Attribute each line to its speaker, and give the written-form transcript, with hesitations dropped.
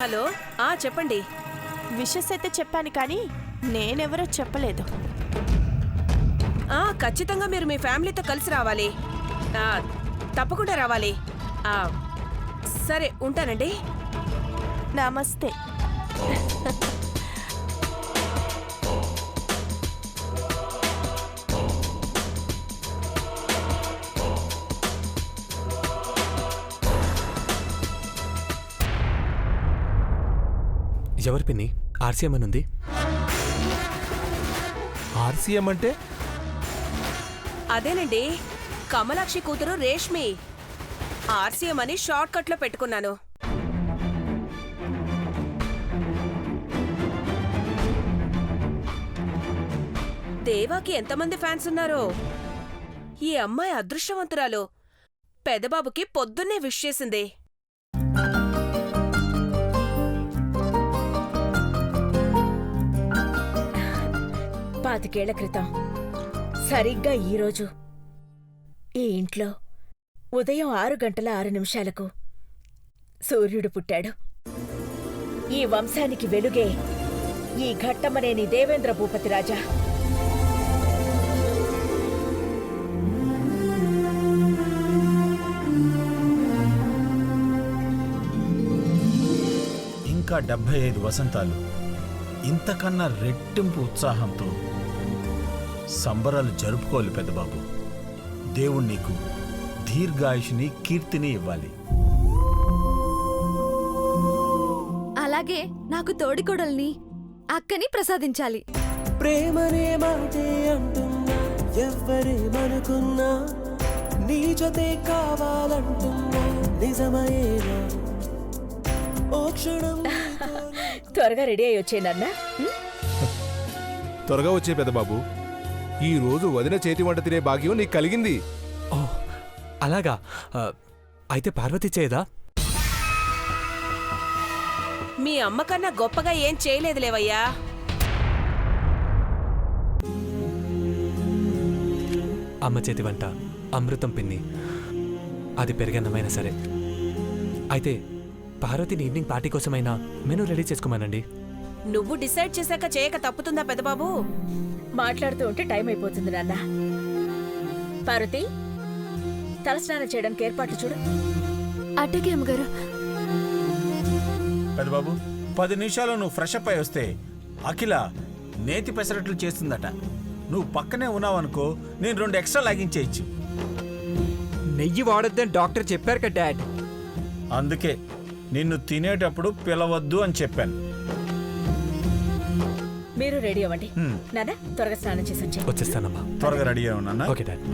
Speaker 1: Hello చెప్పండి.
Speaker 2: Wishes అయితే చెప్పాను కానీ నేనెవరో చెప్పలేదు.
Speaker 1: ఖచ్చితంగా మీరు మీ ఫ్యామిలీతో కలిసి రావాలి. తప్పకుండా రావాలి. సరే ఉంటానండి.
Speaker 2: నమస్తే.
Speaker 3: ఎవరి పిన్ని? ఆర్సీఎం అని ఉంది.
Speaker 4: ఆర్సీఎం అంటే?
Speaker 1: అదేనండి, కమలాక్షి కూతురు రేష్మి. ఆర్సీఎం అని షార్ట్ కట్ లో పెట్టుకున్నాను. దేవాకి ఎంతమంది ఫ్యాన్స్ ఉన్నారో. ఈ అమ్మాయి అదృష్టవంతురాలు. పెదబాబుకి పొద్దున్నే విష్ చేసింది.
Speaker 5: పాతికేళ్ల క్రితం సరిగ్గా ఈరోజు ఈ ఇంట్లో ఉదయం 6:06 సూర్యుడు పుట్టాడు. ఈ వంశానికి వెలుగే ఈ ఘట్టమనేని దేవేంద్ర భూపతి రాజా.
Speaker 4: ఇంకా 75 వసంతాలు ఇంతకన్నా రెట్టింపు ఉత్సాహంతో సంబరాలు జరుపుకోవాలి పెద్దబాబు. దేవుడు నీకు దీర్ఘాయుషుని కీర్తిని ఇవ్వాలి.
Speaker 6: అలాగే నాకు తోడికోడల్ని అక్కని ప్రసాదించాలి.
Speaker 7: ప్రేమనే మాటే అంటున్నా, ఎవ్వరేమనుకున్నా నీ జొతే కావాలంటున్నా నిజమయేనా ఓ క్షణం.
Speaker 5: త్వరగా రెడీ అయ్యి వచ్చేనన్నా.
Speaker 8: త్వరగా వచ్చే పెద్దబాబు. ఈ రోజు వదిన చేతి వంట తినే భాగ్యం నీకు కలిగింది.
Speaker 3: ఓ అలాగా. అయితే పార్వతి చేయదా?
Speaker 1: మీ అమ్మకన్నా గొప్పగా ఏం చేయలేదులేవయ్యా.
Speaker 3: అమ్మ చేతి వంట అమృతం పిన్ని. అది పెరిగన్నమైనా సరే. అయితే పార్వతిని ఈవినింగ్ పార్టీ కోసమైనా మెనూ రెడీ చేసుకోమానండి.
Speaker 1: నువ్వు డిసైడ్ చేశాక చేయక తప్పుతుందా పెద్దబాబు?
Speaker 5: మాట్లాడుతూ ఉంటే టైం అయిపోతుంది నాన్న. పార్వతి, తలస్నానం చేయడానికి ఏర్పాట్లు చూడు.
Speaker 6: అట్టగే అమ్మగారు.
Speaker 4: పెద్దబాబు 10 నిమిషాలు నువ్వు ఫ్రెష్ అప్ అయి వస్తే అఖిల నేతి పెసరట్లు చేస్తుందట. నువ్వు పక్కనే ఉన్నావనుకో, నేను 2 ఎక్స్ట్రా లాగించేయచ్చు.
Speaker 9: నెయ్యి వాడొద్దని డాక్టర్ చెప్పారు కదా డాడ్.
Speaker 4: అందుకే నిన్ను తినేటప్పుడు పిలవద్దు అని చెప్పాను.
Speaker 5: మీరు రెడీ అవ్వండి. నాన్న త్వరగా స్నానం చేసి వచ్చేయ్.
Speaker 3: వచ్చేస్తానమ్మా.
Speaker 4: త్వరగా రెడీ అయ్యా.
Speaker 3: Okay dad.